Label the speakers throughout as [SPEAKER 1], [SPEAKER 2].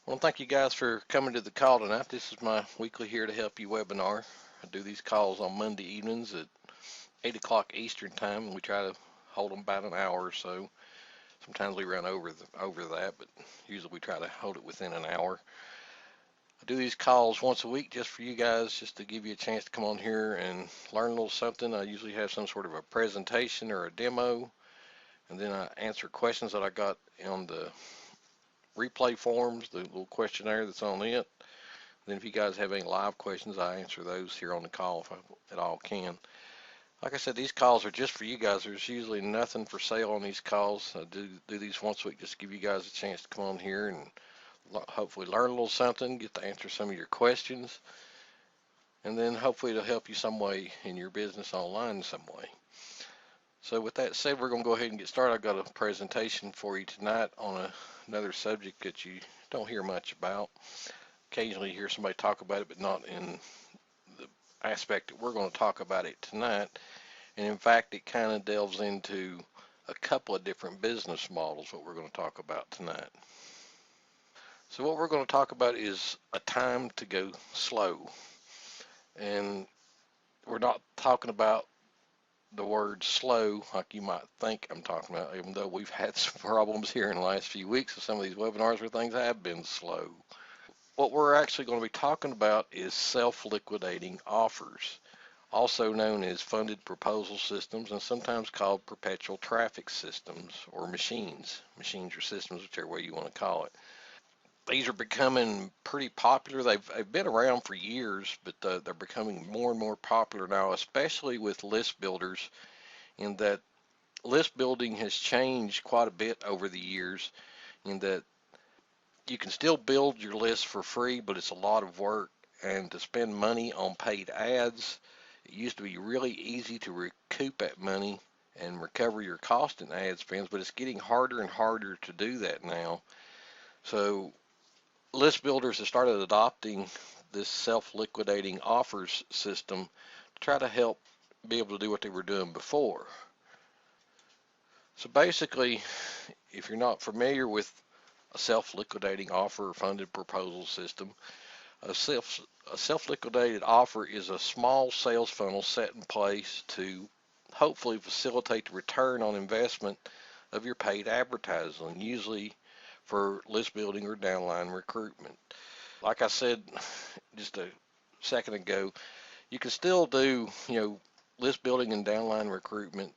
[SPEAKER 1] Well, thank you guys for coming to the call tonight. This is my weekly Here to Help You webinar. I do these calls on Monday evenings at 8 o'clock Eastern Time, and we try to hold them about an hour or so. Sometimes we run over that, but usually we try to hold it within an hour. I do these calls once a week just for you guys, just to give you a chance to come on here and learn a little something. I usually have some sort of a presentation or a demo, and then I answer questions that I got on the replay forms, the little questionnaire that's on it. Then if you guys have any live questions, I answer those here on the call if I at all can. Like I said, these calls are just for you guys. There's usually nothing for sale on these calls. I do these once a week just to give you guys a chance to come on here and hopefully learn a little something, get to answer some of your questions, and then hopefully it'll help you some way in your business online in some way. So with that said, we're going to go ahead and get started. I've got a presentation for you tonight on another subject that you don't hear much about. Occasionally you hear somebody talk about it, but not in the aspect that we're going to talk about it tonight. And in fact, it kind of delves into a couple of different business models, what we're going to talk about tonight. So what we're going to talk about is a time to go slow. And we're not talking about the word slow like you might think I'm talking about, even though we've had some problems here in the last few weeks with some of these webinars where things have been slow. What we're actually going to be talking about is self-liquidating offers, also known as funded proposal systems and sometimes called perpetual traffic systems or machines or systems, whichever way you want to call it. These are becoming pretty popular. They've been around for years, but they're becoming more and more popular now, especially with list builders, in that list building has changed quite a bit over the years, in that you can still build your list for free, but it's a lot of work. And to spend money on paid ads, it used to be really easy to recoup that money and recover your cost in ad spends, but it's getting harder and harder to do that now. So list builders have started adopting this self-liquidating offers system to try to help be able to do what they were doing before. So basically, if you're not familiar with a self-liquidating offer or funded proposal system, a self-liquidated offer is a small sales funnel set in place to hopefully facilitate the return on investment of your paid advertising, usually for list building or downline recruitment. Like I said just a second ago, you can still do, list building and downline recruitment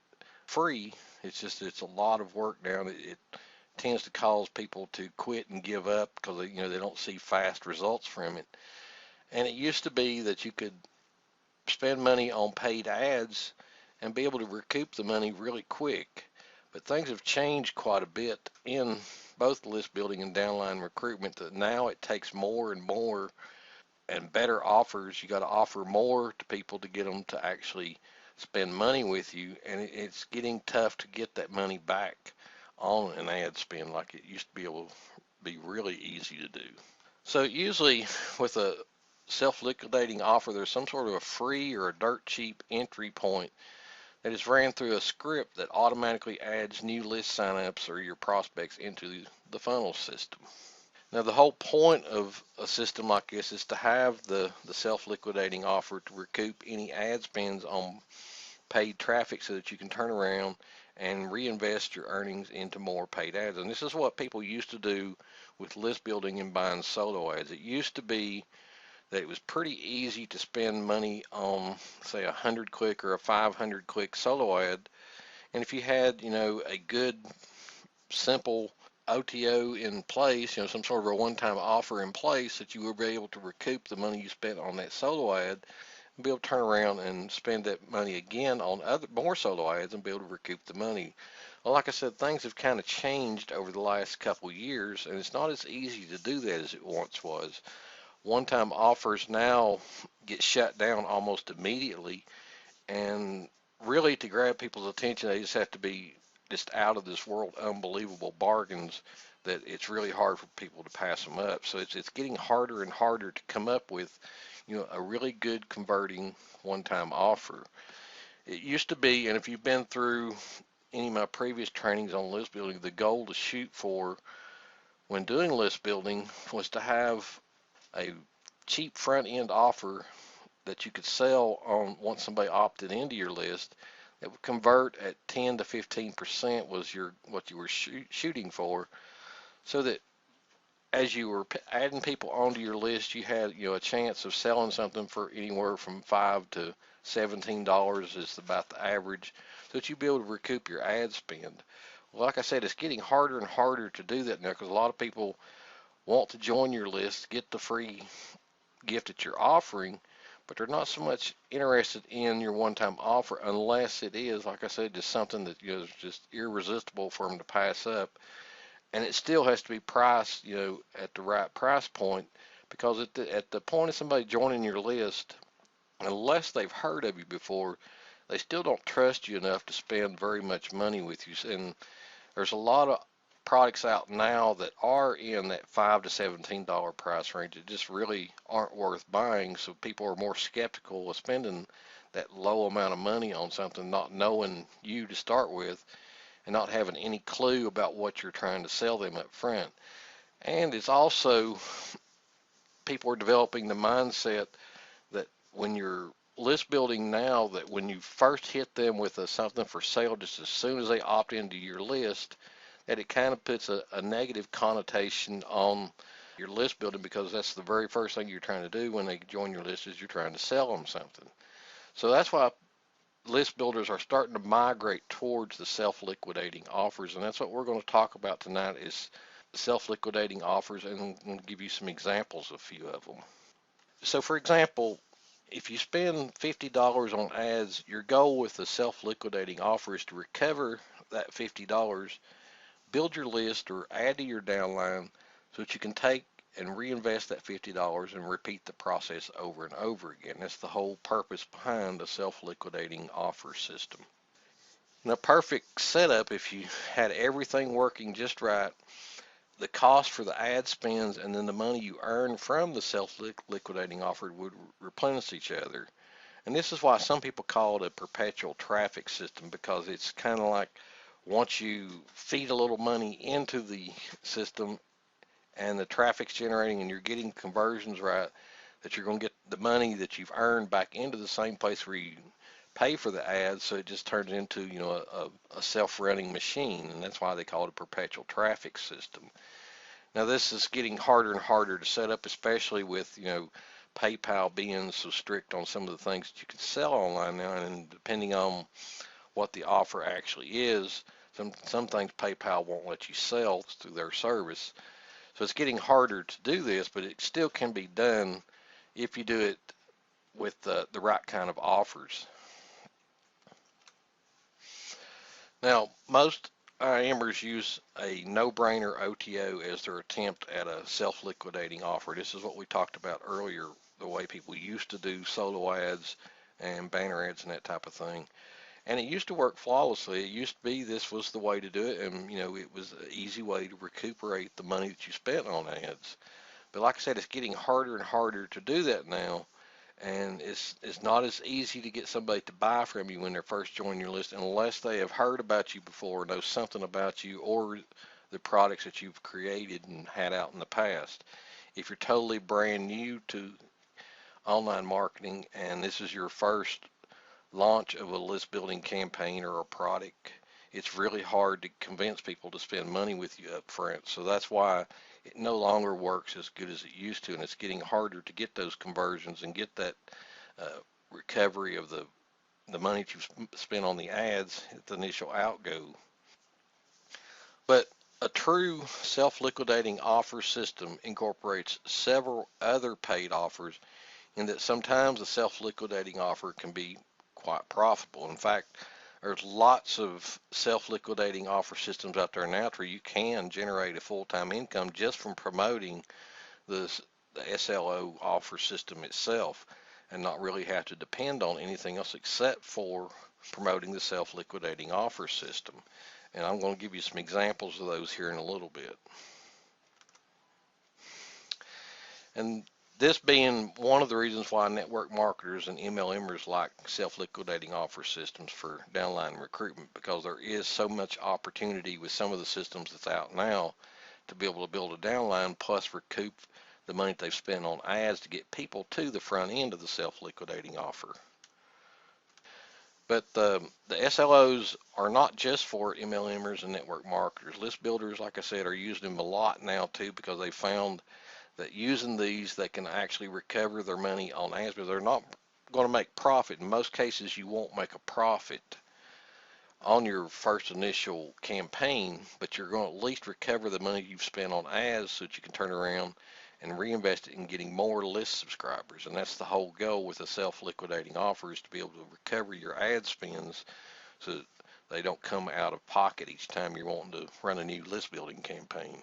[SPEAKER 1] free. It's a lot of work now. It tends to cause people to quit and give up because they don't see fast results from it. And it used to be that you could spend money on paid ads and be able to recoup the money really quick. But things have changed quite a bit in both list building and downline recruitment, that now it takes more and more and better offers. You got to offer more to people to get them to actually spend money with you, and it's getting tough to get that money back on an ad spend like it used to be able to be really easy to do. So usually with a self-liquidating offer, there's some sort of a free or a dirt cheap entry point that is ran through a script that automatically adds new list signups or your prospects into the funnel system. Now, the whole point of a system like this is to have the self-liquidating offer to recoup any ad spends on paid traffic so that you can turn around and reinvest your earnings into more paid ads. And this is what people used to do with list building and buying solo ads. It used to be that it was pretty easy to spend money on, say, a 100-click or a 500-click solo ad. And if you had, a good, simple OTO in place, some sort of a one-time offer in place, that you would be able to recoup the money you spent on that solo ad and be able to turn around and spend that money again on more solo ads and be able to recoup the money. Well, like I said, things have kind of changed over the last couple years, and it's not as easy to do that as it once was. One-time offers now get shut down almost immediately, and really to grab people's attention, they just have to be just out of this world unbelievable bargains that it's really hard for people to pass them up. So it's getting harder and harder to come up with, a really good converting one-time offer. It used to be, and if you've been through any of my previous trainings on list building, the goal to shoot for when doing list building was to have a cheap front end offer that you could sell on once somebody opted into your list that would convert at 10 to 15% was what you were shooting for, so that as you were adding people onto your list, you had a chance of selling something for anywhere from $5 to $17 is about the average, so that you'd be able to recoup your ad spend. Well, like I said, it's getting harder and harder to do that now because a lot of people want to join your list, get the free gift that you're offering, but they're not so much interested in your one-time offer unless it is, like I said, just something that is just irresistible for them to pass up. And it still has to be priced, at the right price point, because at the point of somebody joining your list, unless they've heard of you before, they still don't trust you enough to spend very much money with you. And there's a lot of products out now that are in that $5 to $17 price range that just really aren't worth buying. So people are more skeptical of spending that low amount of money on something, not knowing you to start with and not having any clue about what you're trying to sell them up front. And it's also, people are developing the mindset that when you're list building now, that when you first hit them with something for sale, just as soon as they opt into your list, that it kind of puts a negative connotation on your list building, because that's the very first thing you're trying to do when they join your list is you're trying to sell them something. So that's why list builders are starting to migrate towards the self-liquidating offers, and that's what we're going to talk about tonight is self-liquidating offers, and I'm going to give you some examples of a few of them. So for example, if you spend $50 on ads, your goal with the self-liquidating offer is to recover that $50, build your list or add to your downline so that you can take and reinvest that $50 and repeat the process over and over again. That's the whole purpose behind the self-liquidating offer system. In a perfect setup, if you had everything working just right, the cost for the ad spends and then the money you earn from the self-liquidating offer would replenish each other. And this is why some people call it a perpetual traffic system, because it's kind of like once you feed a little money into the system and the traffic's generating and you're getting conversions right, that you're going to get the money that you've earned back into the same place where you pay for the ads, so it just turns into a self-running machine, and that's why they call it a perpetual traffic system. Now this is getting harder and harder to set up, especially with PayPal being so strict on some of the things that you can sell online now, and depending on what the offer actually is, some things PayPal won't let you sell through their service. So it's getting harder to do this, but it still can be done if you do it with the right kind of offers. Now, most IMers use a no-brainer OTO as their attempt at a self-liquidating offer. This is what we talked about earlier, the way people used to do solo ads and banner ads and that type of thing. And it used to work flawlessly. It used to be this was the way to do it, and it was an easy way to recuperate the money that you spent on ads. But like I said, it's getting harder and harder to do that now, and it's not as easy to get somebody to buy from you when they're first joining your list unless they have heard about you before, know something about you or the products that you've created and had out in the past. If you're totally brand new to online marketing and this is your first launch of a list building campaign or a product, it's really hard to convince people to spend money with you up front. So that's why it no longer works as good as it used to, and it's getting harder to get those conversions and get that recovery of the money that you've spent on the ads at the initial outgo. But a true self-liquidating offer system incorporates several other paid offers, in that sometimes a self-liquidating offer can be quite profitable. In fact, there's lots of self-liquidating offer systems out there now where you can generate a full-time income just from promoting the SLO offer system itself and not really have to depend on anything else except for promoting the self-liquidating offer system. And I'm going to give you some examples of those here in a little bit. And this being one of the reasons why network marketers and MLMers like self-liquidating offer systems for downline recruitment, because there is so much opportunity with some of the systems that's out now to be able to build a downline plus recoup the money they've spent on ads to get people to the front end of the self-liquidating offer. But the SLOs are not just for MLMers and network marketers. List builders, like I said, are using them a lot now too, because they found that using these, they can actually recover their money on ads, but they're not going to make profit. In most cases, you won't make a profit on your first initial campaign, but you're going to at least recover the money you've spent on ads so that you can turn around and reinvest it in getting more list subscribers. And that's the whole goal with a self-liquidating offer, is to be able to recover your ad spends so that they don't come out of pocket each time you're wanting to run a new list building campaign.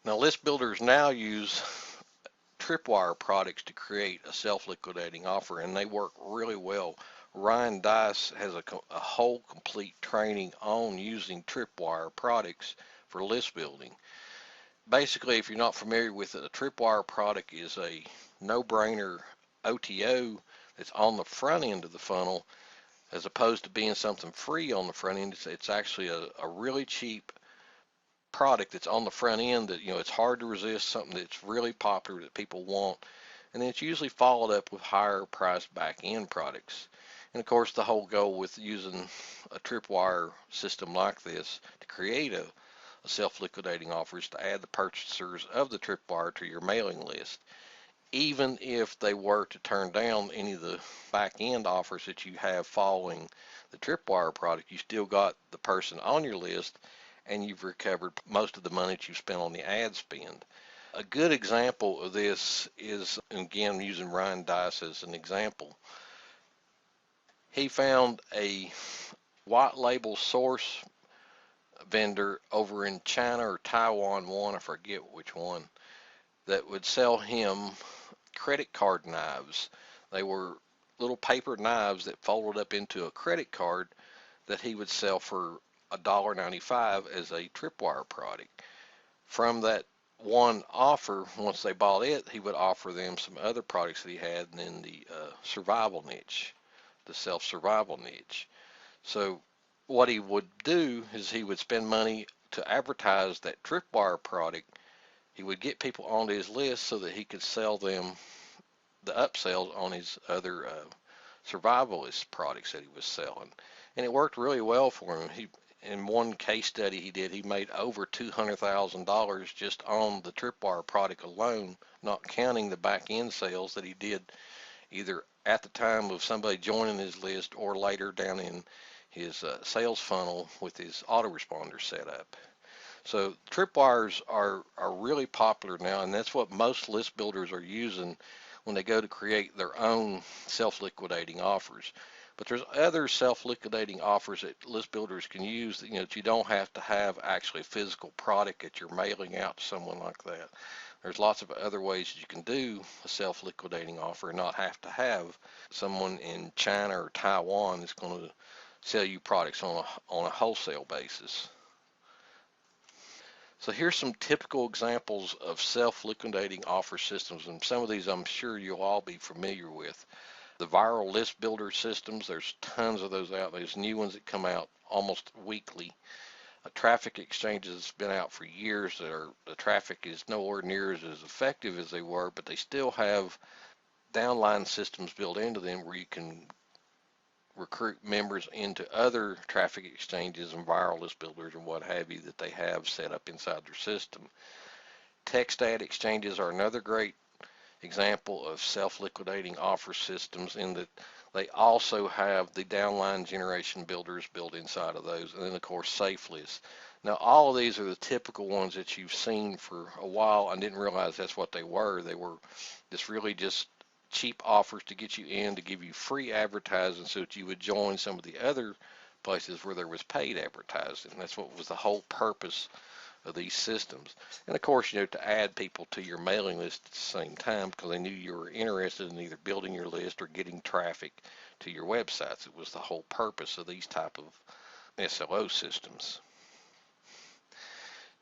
[SPEAKER 1] Now, list builders now use tripwire products to create a self-liquidating offer, and they work really well. Ryan Dice has a whole complete training on using tripwire products for list building. Basically, if you're not familiar with it, a tripwire product is a no-brainer OTO that's on the front end of the funnel, as opposed to being something free on the front end. It's actually a really cheap product that's on the front end that, it's hard to resist, something that's really popular that people want, and then it's usually followed up with higher priced back end products. And of course, the whole goal with using a tripwire system like this to create a self-liquidating offer is to add the purchasers of the tripwire to your mailing list. Even if they were to turn down any of the back end offers that you have following the tripwire product, you still got the person on your list, and you've recovered most of the money that you've spent on the ad spend. A good example of this is, again, using Ryan Dice as an example. He found a white label source vendor over in China or Taiwan, I forget which one, that would sell him credit card knives. They were little paper knives that folded up into a credit card that he would sell for $1.95 as a tripwire product. From that one offer, once they bought it, he would offer them some other products that he had in the survival niche, the self-survival niche. So what he would do is he would spend money to advertise that tripwire product. He would get people onto his list so that he could sell them the upsells on his other survivalist products that he was selling. And it worked really well for him. In one case study he made over $200,000 just on the tripwire product alone, not counting the back end sales that he did either at the time of somebody joining his list or later down in his sales funnel with his autoresponder set up. So tripwires are really popular now, and that's what most list builders are using when they go to create their own self-liquidating offers. But there's other self-liquidating offers that list builders can use that you don't have to have actually a physical product that you're mailing out to someone like that. There's lots of other ways you can do a self-liquidating offer and not have to have someone in China or Taiwan that's going to sell you products on a wholesale basis. So here's some typical examples of self-liquidating offer systems, and some of these I'm sure you'll all be familiar with. The viral list builder systems, there's tons of those out. There's new ones that come out almost weekly. Traffic exchanges has been out for years. The traffic is nowhere near as effective as they were, but they still have downline systems built into them where you can recruit members into other traffic exchanges and viral list builders and what have you that they have set up inside their system. Text ad exchanges are another great example of self-liquidating offer systems, in that they also have the downline generation builders built inside of those, and then of course safe lists. Now all of these are the typical ones that you've seen for a while. I didn't realize that's what they were. They were just cheap offers to get you in, to give you free advertising so that you would join some of the other places where there was paid advertising. That's what was the whole purpose of these systems. And of course, to add people to your mailing list at the same time, because they knew you were interested in either building your list or getting traffic to your websites. It was the whole purpose of these type of SLO systems.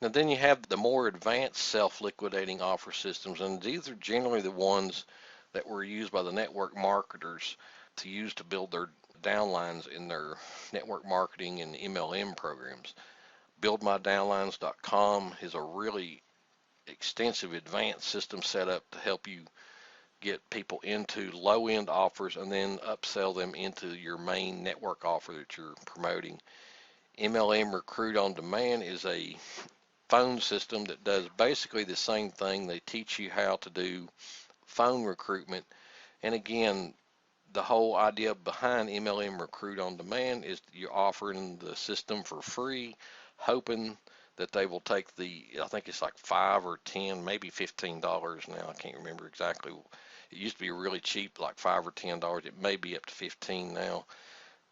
[SPEAKER 1] Now then you have the more advanced self-liquidating offer systems, and these are generally the ones that were used by the network marketers to use to build their downlines in their network marketing and MLM programs. BuildMyDownlines.com is a really extensive advanced system set up to help you get people into low-end offers and then upsell them into your main network offer that you're promoting. MLM Recruit on Demand is a phone system that does basically the same thing. They teach you how to do phone recruitment. And again, the whole idea behind MLM Recruit on Demand is you're offering the system for free, hoping that they will take I think it's like $5 or $10, maybe $15 now. I can't remember exactly. It used to be really cheap, like $5 or $10. It may be up to 15 now.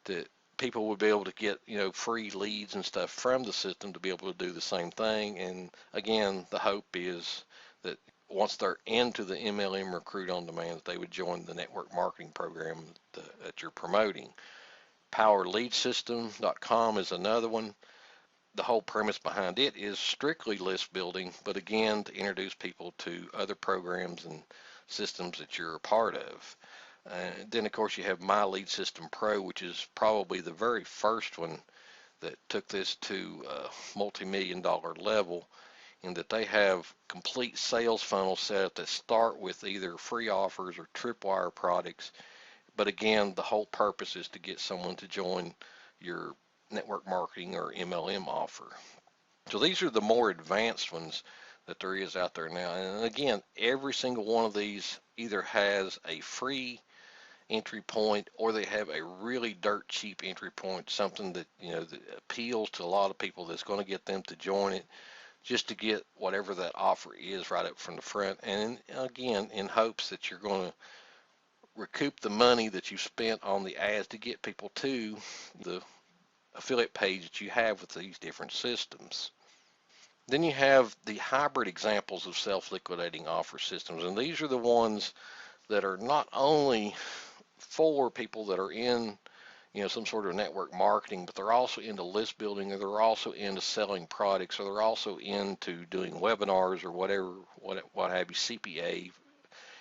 [SPEAKER 1] That people would be able to get, free leads and stuff from the system to be able to do the same thing. And again, the hope is that once they're into the MLM Recruit on Demand, they would join the network marketing program that you're promoting. PowerLeadSystem.com is another one. The whole premise behind it is strictly list building, but again, to introduce people to other programs and systems that you're a part of. Then, of course, you have My Lead System Pro, which is probably the very first one that took this to a multi-million-dollar level, in that they have complete sales funnels set up that start with either free offers or tripwire products. But again, the whole purpose is to get someone to join your network marketing or MLM offer. So these are the more advanced ones that there is out there now. And again, every single one of these either has a free entry point or they have a really dirt cheap entry point, something that that appeals to a lot of people, that's going to get them to join it just to get whatever that offer is right up from the front. And again, in hopes that you're going to recoup the money that you spent on the ads to get people to the affiliate page that you have with these different systems. Then you have the hybrid examples of self-liquidating offer systems, and these are the ones that are not only for people that are in some sort of network marketing, but they're also into list building, or they're also into selling products, or they're also into doing webinars or whatever, what have you, CPA,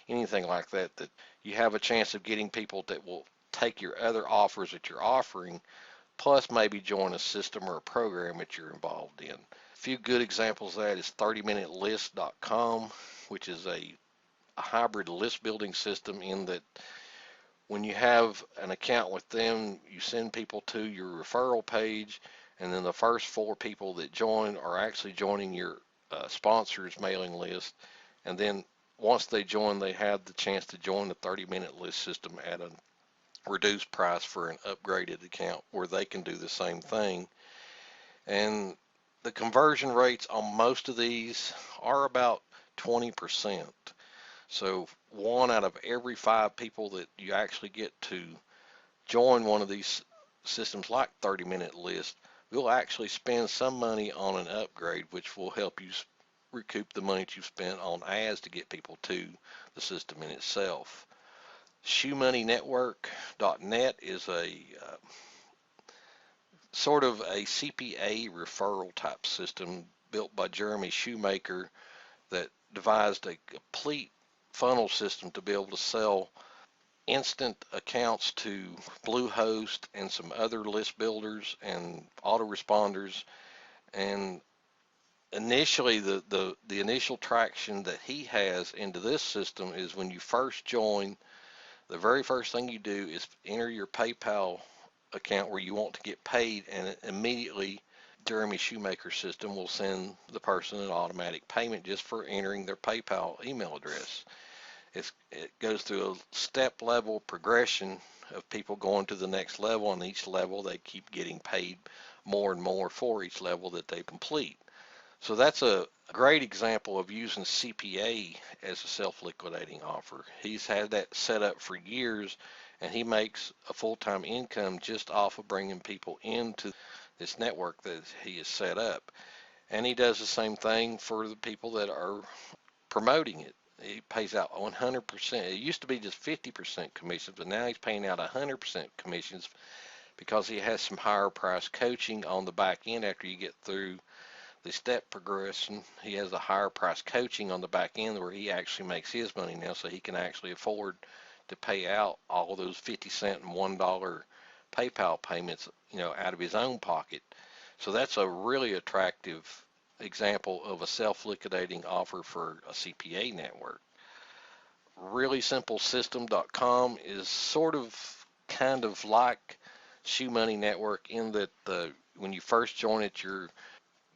[SPEAKER 1] anything like that, that you have a chance of getting people that will take your other offers that you're offering, plus maybe join a system or a program that you're involved in. A few good examples of that is 30minutelist.com, which is a hybrid list building system, in that when you have an account with them, you send people to your referral page, and then the first 4 people that join are actually joining your sponsors mailing list. And then once they join, they have the chance to join the 30-minute list system at a reduced price for an upgraded account where they can do the same thing. And the conversion rates on most of these are about 20%. So 1 out of every 5 people that you actually get to join one of these systems like 30-minute list will actually spend some money on an upgrade, which will help you recoup the money that you've spent on ads to get people to the system in itself. ShoeMoneyNetwork.net is a sort of a CPA referral type system built by Jeremy Shoemaker that devised a complete funnel system to be able to sell instant accounts to Bluehost and some other list builders and autoresponders. And initially, the initial traction that he has into this system is when you first join, the very first thing you do is enter your PayPal account where you want to get paid, and immediately Jeremy Shoemaker's system will send the person an automatic payment just for entering their PayPal email address. It goes through a step level progression of people going to the next level, and each level they keep getting paid more and more for each level that they complete. So that's a great example of using CPA as a self-liquidating offer. He's had that set up for years, and he makes a full-time income just off of bringing people into this network that he has set up. And he does the same thing for the people that are promoting it. He pays out 100%. It used to be just 50% commissions, but now he's paying out 100% commissions because he has some higher price coaching on the back end after you get through the step progression. He has a higher price coaching on the back end where he actually makes his money now, so he can actually afford to pay out all of those 50 cent and $1 PayPal payments, out of his own pocket. So that's a really attractive example of a self-liquidating offer for a CPA network. ReallySimpleSystem.com is sort of kind of like Shoe Money Network in that when you first join it, you're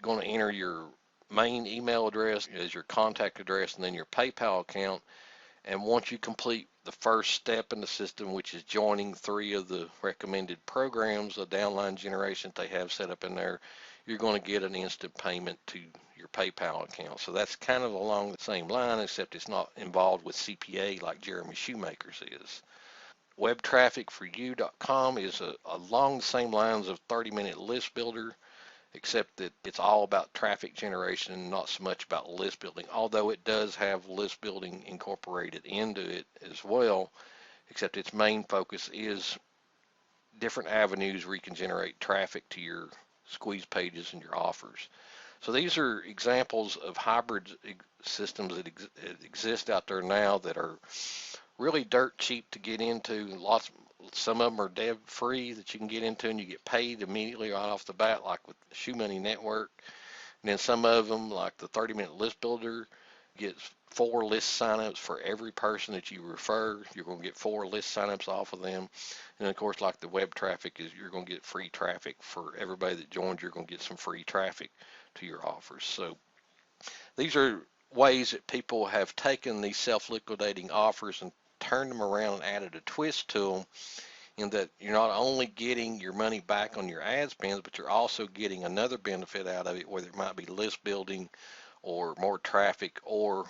[SPEAKER 1] going to enter your main email address as your contact address and then your PayPal account. And once you complete the first step in the system, which is joining 3 of the recommended programs, the downline generation they have set up in there, you're going to get an instant payment to your PayPal account. So that's kind of along the same line, except it's not involved with CPA like Jeremy Shoemaker's is. WebTrafficForYou.com is along the same lines of 30-minute list builder, except that it's all about traffic generation and not so much about list building, although it does have list building incorporated into it as well, except its main focus is different avenues where you can generate traffic to your squeeze pages and your offers. So these are examples of hybrid systems that exist out there now that are really dirt cheap to get into. Some of them are dev free that you can get into and you get paid immediately right off the bat, like with the Shoe Money Network. And then some of them, like the 30-minute list builder, gets 4 list signups for every person that you refer. You're going to get 4 list signups off of them. And of course, like the web traffic, is you're going to get free traffic for everybody that joins. You're going to get some free traffic to your offers. So these are ways that people have taken these self-liquidating offers and turned them around and added a twist to them, in that you're not only getting your money back on your ad spends, but you're also getting another benefit out of it, whether it might be list building or more traffic or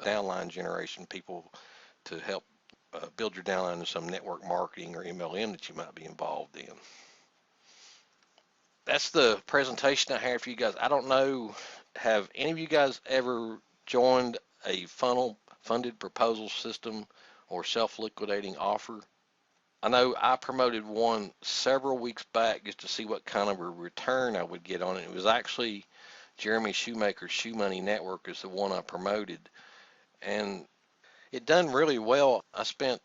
[SPEAKER 1] downline generation, people to help build your downline in some network marketing or MLM that you might be involved in. That's the presentation I have for you guys. I don't know, have any of you guys ever joined a funnel funded proposal system or self-liquidating offer? I know I promoted one several weeks back just to see what kind of a return I would get on it. It was actually Jeremy Shoemaker's Shoe Money Network is the one I promoted, and it done really well. I spent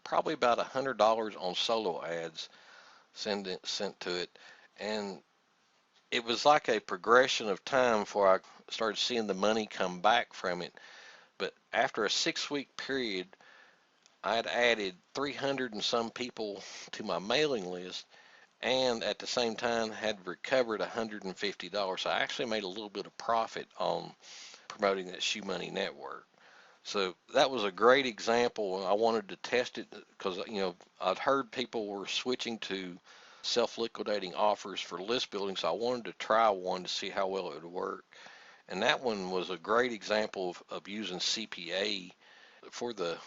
[SPEAKER 1] probably about $100 on solo ads sent to it, and it was like a progression of time before I started seeing the money come back from it. But after a 6-week period, I had added 300 and some people to my mailing list, and at the same time had recovered $150. So I actually made a little bit of profit on promoting that Shoe Money Network. So that was a great example. I wanted to test it because, I'd heard people were switching to self-liquidating offers for list building, so I wanted to try one to see how well it would work. And that one was a great example of using CPA for the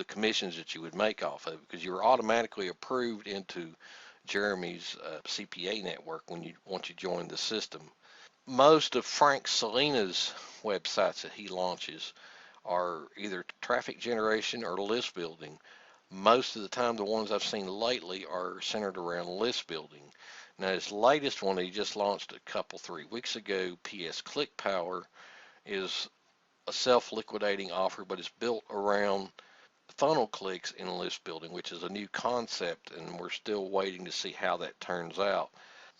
[SPEAKER 1] commissions that you would make off of it, because you were automatically approved into Jeremy's CPA network once you join the system. Most of Frank Salina's websites that he launches are either traffic generation or list building. Most of the time, the ones I've seen lately are centered around list building. Now, his latest one he just launched a couple 3 weeks ago, PS Click Power, is a self-liquidating offer, but it's built around funnel clicks in list building, which is a new concept, and we're still waiting to see how that turns out.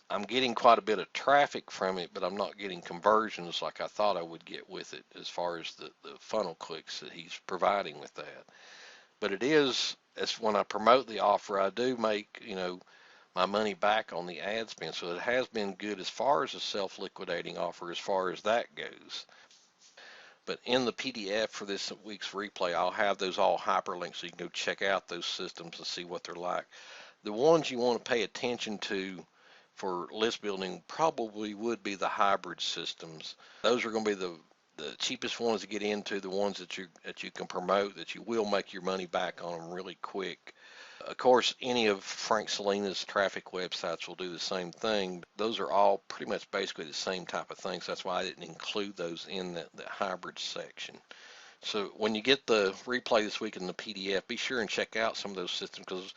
[SPEAKER 1] I'm getting quite a bit of traffic from it, but I'm not getting conversions like I thought I would get with it as far as the funnel clicks that he's providing with that. But it is, as when I promote the offer, I do make, my money back on the ad spend. So it has been good as far as a self-liquidating offer, as far as that goes. But in the PDF for this week's replay, I'll have those all hyperlinked so you can go check out those systems and see what they're like. The ones you want to pay attention to for list building probably would be the hybrid systems. Those are going to be the cheapest ones to get into, the ones that you can promote, that you will make your money back on them really quick. Of course, any of Frank Salina's traffic websites will do the same thing. Those are all pretty much basically the same type of thing, so that's why I didn't include those in the hybrid section. So when you get the replay this week in the PDF, be sure and check out some of those systems, because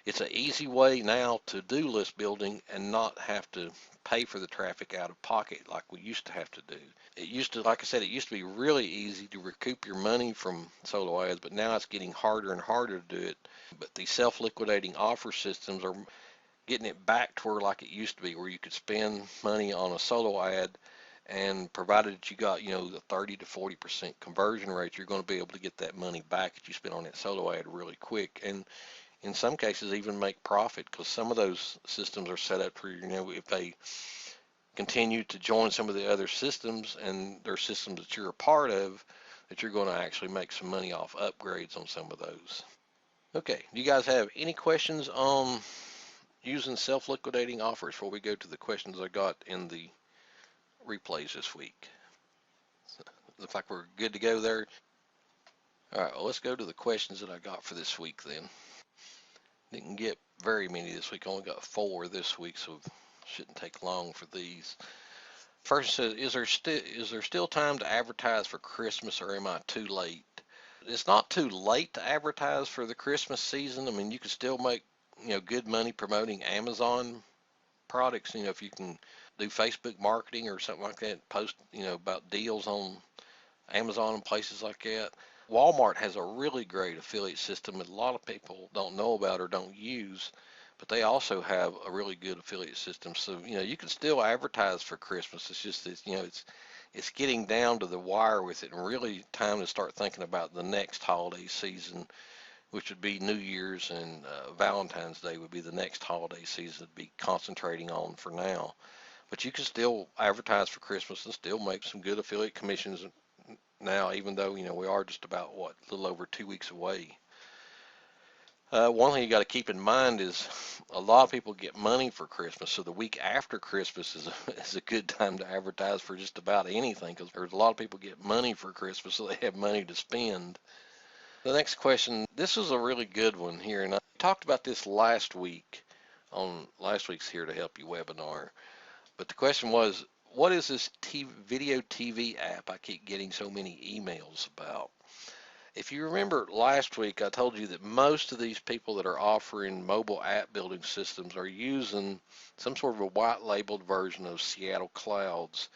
[SPEAKER 1] it's an easy way now to do list building and not have to pay for the traffic out of pocket like we used to have to do. It used to, like I said, it used to be really easy to recoup your money from solo ads, but now it's getting harder and harder to do it. But these self-liquidating offer systems are getting it back to where like it used to be, where you could spend money on a solo ad, and provided that you got, the 30 to 40% conversion rate, you're going to be able to get that money back that you spent on that solo ad really quick. And in some cases even make profit, because some of those systems are set up for, if they continue to join some of the other systems and their systems that you're a part of, that you're going to actually make some money off upgrades on some of those. Okay, do you guys have any questions on using self-liquidating offers before we go to the questions I got in the replays this week? Looks like we're good to go there. All right, well, let's go to the questions that I got for this week then. Didn't get very many this week. Only got 4 this week, so shouldn't take long for these. First says, is there still time to advertise for Christmas, or am I too late? It's not too late to advertise for the Christmas season. I mean, you can still make, good money promoting Amazon products. If you can do Facebook marketing or something like that, post, about deals on Amazon and places like that. Walmart has a really great affiliate system that a lot of people don't know about or don't use, but they also have a really good affiliate system. So, you can still advertise for Christmas. It's just that, it's getting down to the wire with it, and really time to start thinking about the next holiday season, which would be New Year's, and Valentine's Day would be the next holiday season to be concentrating on for now. But you can still advertise for Christmas and still make some good affiliate commissions now, even though, we are just about, a little over 2 weeks away. One thing you got to keep in mind is a lot of people get money for Christmas, so the week after Christmas is a good time to advertise for just about anything, because there's a lot of people get money for Christmas, so they have money to spend. The next question, this is a really good one here, and I talked about this last week on last week's Here to Help You webinar. But the question was, what is this video TV app I keep getting so many emails about? If you remember last week, I told you that most of these people that are offering mobile app building systems are using some sort of a white labeled version of Seattle Clouds.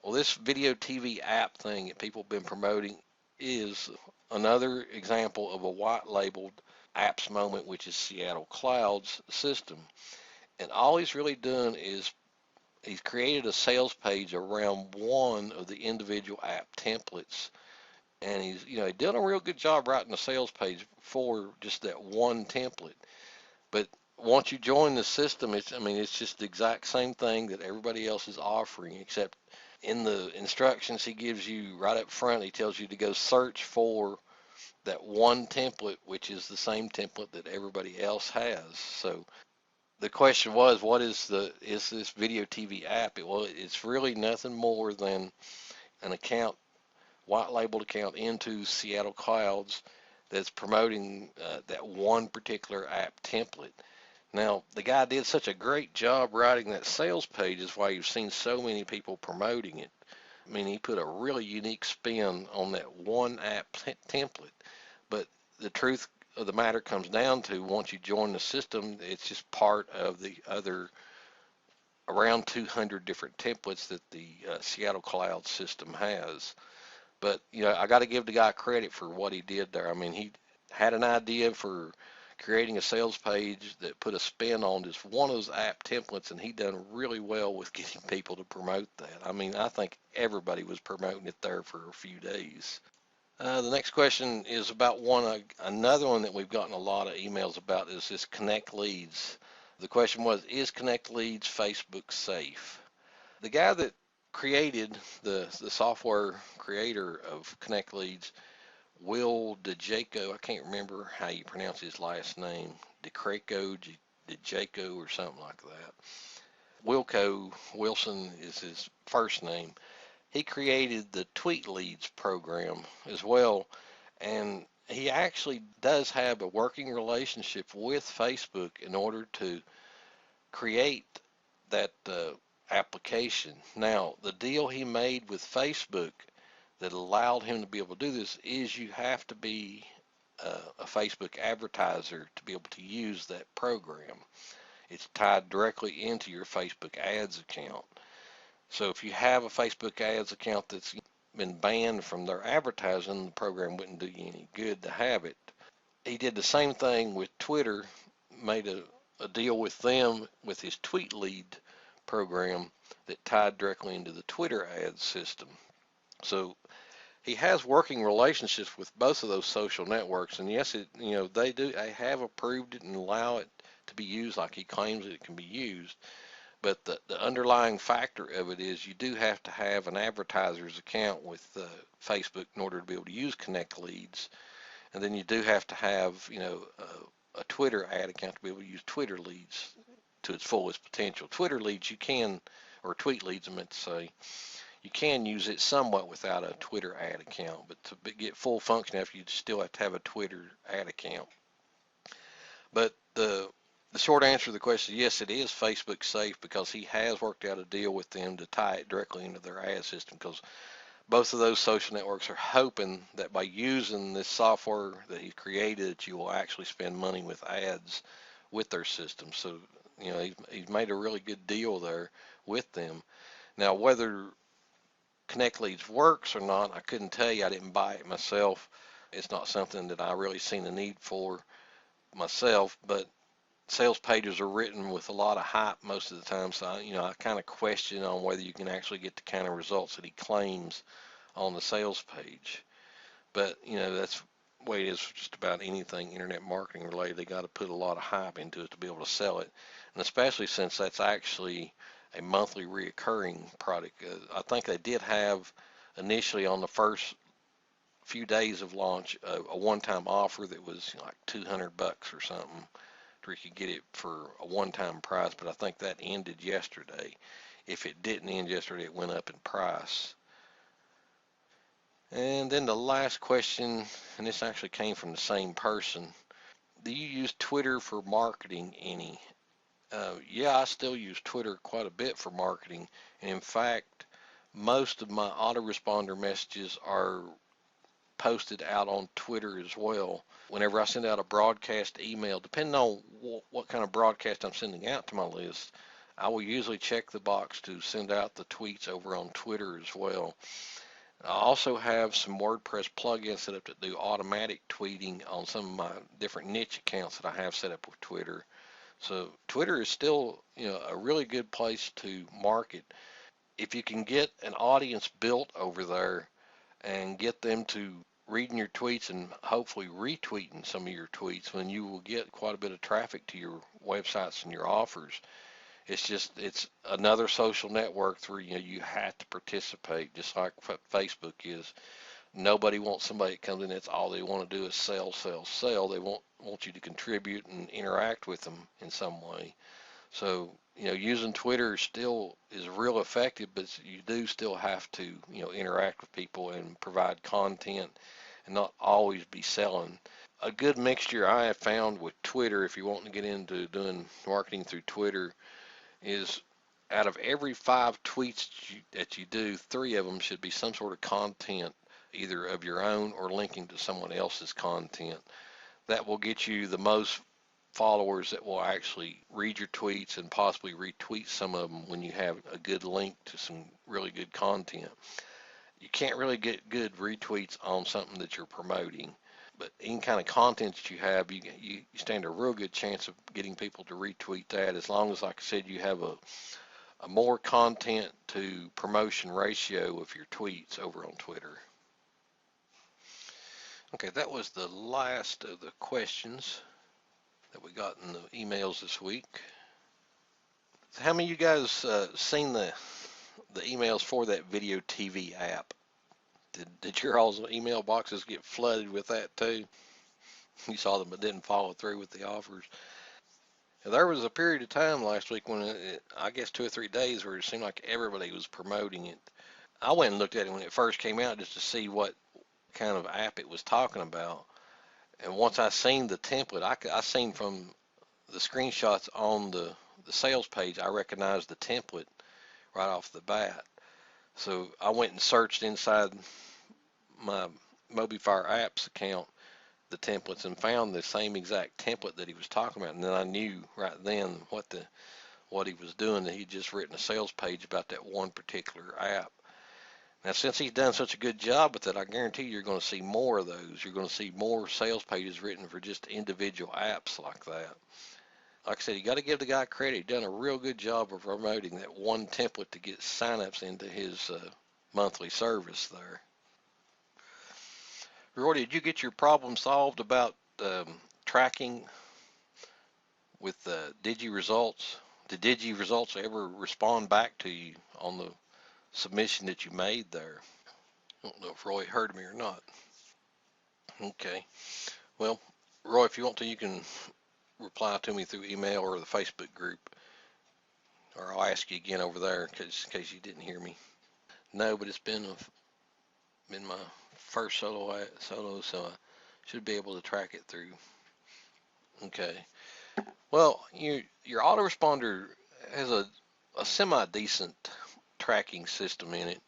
[SPEAKER 1] Well, this video TV app thing that people have been promoting is another example of a white labeled apps moment, which is Seattle Clouds system. And all he's really done is he's created a sales page around one of the individual app templates. And he's done a real good job writing a sales page for just that one template. But once you join the system, it's just the exact same thing that everybody else is offering, except in the instructions he gives you right up front, he tells you to go search for that one template, which is the same template that everybody else has. So the question was, what is this video TV app? It's really nothing more than an account, white labeled account into Seattle Clouds that's promoting that one particular app template. Now, the guy did such a great job writing that sales page, is why you've seen so many people promoting it. I mean, he put a really unique spin on that one app template. But the truth of the matter comes down to, once you join the system, it's just part of the other around 200 different templates that the Seattle Cloud system has. But, I got to give the guy credit for what he did there. I mean, he had an idea for creating a sales page that put a spin on just one of those app templates, and he done really well with getting people to promote that. I mean, I think everybody was promoting it there for a few days. The next question is about another one that we've gotten a lot of emails about, is this Connect Leads. The question was, is Connect Leads Facebook safe? The guy that created the software creator of Connect Leads, Will DeJaco, I can't remember how you pronounce his last name, DeJaco or something like that. Wilson is his first name. He created the Tweet Leads program as well, and he actually does have a working relationship with Facebook in order to create that application. Now, the deal he made with Facebook that allowed him to be able to do this is you have to be a Facebook advertiser to be able to use that program. It's tied directly into your Facebook ads account. So if you have a Facebook ads account that's been banned from their advertising, the program wouldn't do you any good to have it. He did the same thing with Twitter, made a a deal with them with his tweet lead program that tied directly into the Twitter ad system. So he has working relationships with both of those social networks, and yes, they have approved it and allow it to be used like he claims it can be used. But the underlying factor of it is you do have to have an advertiser's account with Facebook in order to be able to use Connect Leads, and then you do have to have a Twitter ad account to be able to use Twitter Leads to its fullest potential. Twitter Leads you can, or Tweet Leads I meant to say, you can use it somewhat without a Twitter ad account, but to get full functionality, you still have to have a Twitter ad account. But the short answer to the question is yes, it is Facebook safe because he has worked out a deal with them to tie it directly into their ad system, because both of those social networks are hoping that by using this software that he created, that you will actually spend money with ads with their system. So, he's made a really good deal there with them. Now, whether Connect Leads works or not, I couldn't tell you. I didn't buy it myself. It's not something that I really seen the need for myself, but sales pages are written with a lot of hype most of the time, so I kind of question on whether you can actually get the kind of results that he claims on the sales page. But that's the way it is just about anything internet marketing related. They got to put a lot of hype into it to be able to sell it, and especially since that's actually a monthly reoccurring product. I think they did have initially on the first few days of launch a one-time offer that was like $200 or something, where you could get it for a one-time price, but I think that ended yesterday. If it didn't end yesterday, it went up in price. And then the last question, and this actually came from the same person. Do you use Twitter for marketing any? Yeah, I still use Twitter quite a bit for marketing. And in fact, most of my autoresponder messages are posted out on Twitter as well. Whenever I send out a broadcast email, depending on what kind of broadcast I'm sending out to my list, I will usually check the box to send out the tweets over on Twitter as well. I also have some WordPress plugins set up to do automatic tweeting on some of my different niche accounts that I have set up with Twitter. So Twitter is still, a really good place to market. If you can get an audience built over there and get them to reading your tweets and hopefully retweeting some of your tweets, when you will get quite a bit of traffic to your websites and your offers. It's another social network where you have to participate, just like Facebook is. Nobody wants somebody that comes in that's all they want to do is sell, sell, sell. They want you to contribute and interact with them in some way. So, using Twitter still is real effective, but you do still have to, interact with people and provide content and not always be selling. A good mixture I have found with Twitter, if you want to get into doing marketing through Twitter, is out of every 5 tweets that you do, 3 of them should be some sort of content, either of your own or linking to someone else's content. That will get you the most followers that will actually read your tweets and possibly retweet some of them when you have a good link to some really good content. You can't really get good retweets on something that you're promoting, but any kind of content that you have, you stand a real good chance of getting people to retweet that, as long as, like I said, you have a more content to promotion ratio of your tweets over on Twitter. Okay, that was the last of the questions that we got in the emails this week. So how many of you guys seen the emails for that video TV app? Did your all's email boxes get flooded with that too? You saw them but didn't follow through with the offers. Now, there was a period of time last week when I guess 2 or 3 days where it seemed like everybody was promoting it. I went and looked at it when it first came out just to see what kind of app it was talking about. And once I seen the template, I seen from the screenshots on the sales page, I recognized the template right off the bat. So I went and searched inside my MobiFire apps account the templates and found the same exact template that he was talking about, and then I knew right then what he was doing, that he'd just written a sales page about that one particular app. Now, since he's done such a good job with it, I guarantee you're going to see more of those. You're going to see more sales pages written for just individual apps like that. like I said, you got to give the guy credit. He's done a real good job of promoting that one template to get signups into his monthly service there. Roy, did you get your problem solved about tracking with Digi results? Did Digi results ever respond back to you on the submission that you made there? I don't know if Roy heard me or not. Okay. Well, Roy, if you want to, you can reply to me through email or the Facebook group, or I'll ask you again over there in case you didn't hear me. No, but it's been my first solo, so I should be able to track it through. Okay. Well, your autoresponder has a semi-decent tracking system in it.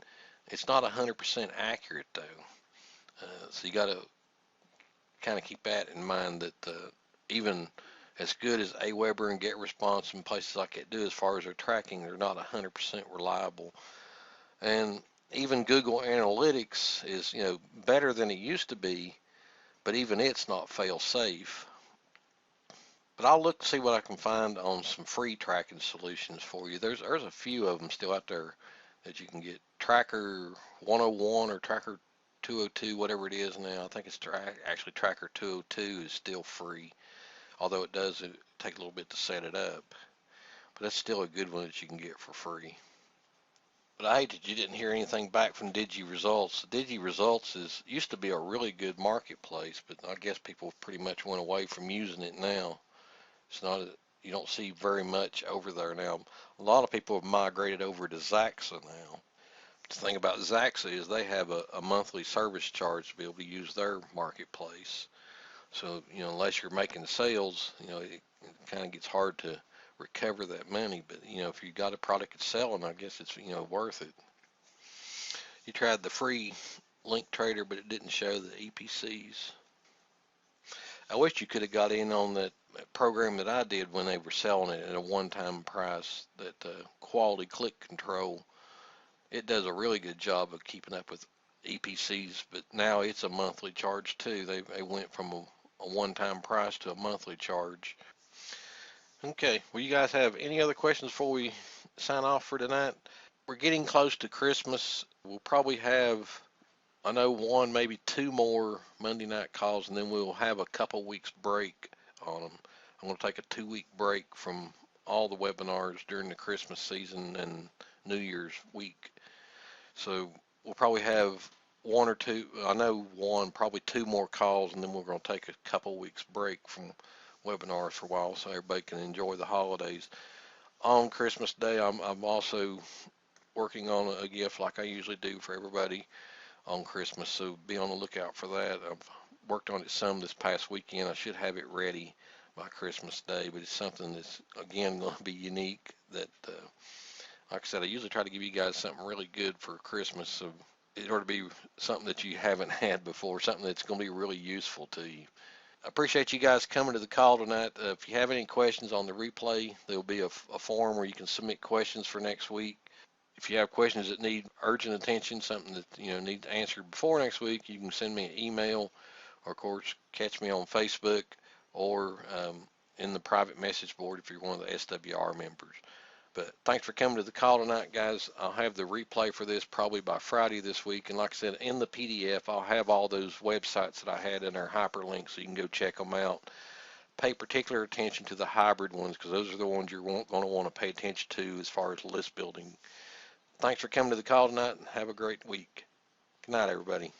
[SPEAKER 1] It's not 100% accurate though, so you got to kind of keep that in mind, that even as good as Aweber and GetResponse and places like that do as far as their tracking, they're not 100% reliable. And even Google Analytics is, better than it used to be, but even it's not fail-safe. But I'll look to see what I can find on some free tracking solutions for you. There's a few of them still out there that you can get. Tracker 101 or Tracker 202, whatever it is now. I think it's actually Tracker 202 is still free, although it does take a little bit to set it up. But that's still a good one that you can get for free. But I hate that you didn't hear anything back from Digi Results. Digi Results used to be a really good marketplace, but I guess people pretty much went away from using it now. It's not, you don't see very much over there now. A lot of people have migrated over to Zaxa now. The thing about Zaxa is they have a monthly service charge to be able to use their marketplace. So, unless you're making sales, it kind of gets hard to recover that money. But, if you got a product that's selling, I guess it's, worth it. You tried the free link trader, but it didn't show the EPCs. I wish you could have got in on that program that I did when they were selling it at a one-time price, that quality click control. It does a really good job of keeping up with EPCs, but now it's a monthly charge too. They went from a one-time price to a monthly charge. Okay, well, you guys have any other questions before we sign off for tonight? We're getting close to Christmas. We'll probably have, I know, one, maybe two more Monday night calls, and then we'll have a couple weeks break on them. I'm going to take a 2-week break from all the webinars during the Christmas season and New Year's week. So we'll probably have one or two, I know one, probably two more calls, and then we're going to take a couple weeks break from webinars for a while so everybody can enjoy the holidays. On Christmas Day, I'm also working on a gift like I usually do for everybody on Christmas, so be on the lookout for that. I've worked on it some this past weekend. I should have it ready by Christmas Day, but it's something that's, again, going to be unique that, like I said, I usually try to give you guys something really good for Christmas, so it ought to be something that you haven't had before, something that's going to be really useful to you. I appreciate you guys coming to the call tonight. If you have any questions on the replay, there'll be a form where you can submit questions for next week. If you have questions that need urgent attention, something that needs answered before next week, you can send me an email, or of course catch me on Facebook, or in the private message board if you're one of the SWR members. But thanks for coming to the call tonight, guys. I'll have the replay for this probably by Friday this week. And like I said, in the PDF, I'll have all those websites that I had in our hyperlinks, so you can go check them out. Pay particular attention to the hybrid ones, because those are the ones you're going to want to pay attention to as far as list building. Thanks for coming to the call tonight, and have a great week. Good night, everybody.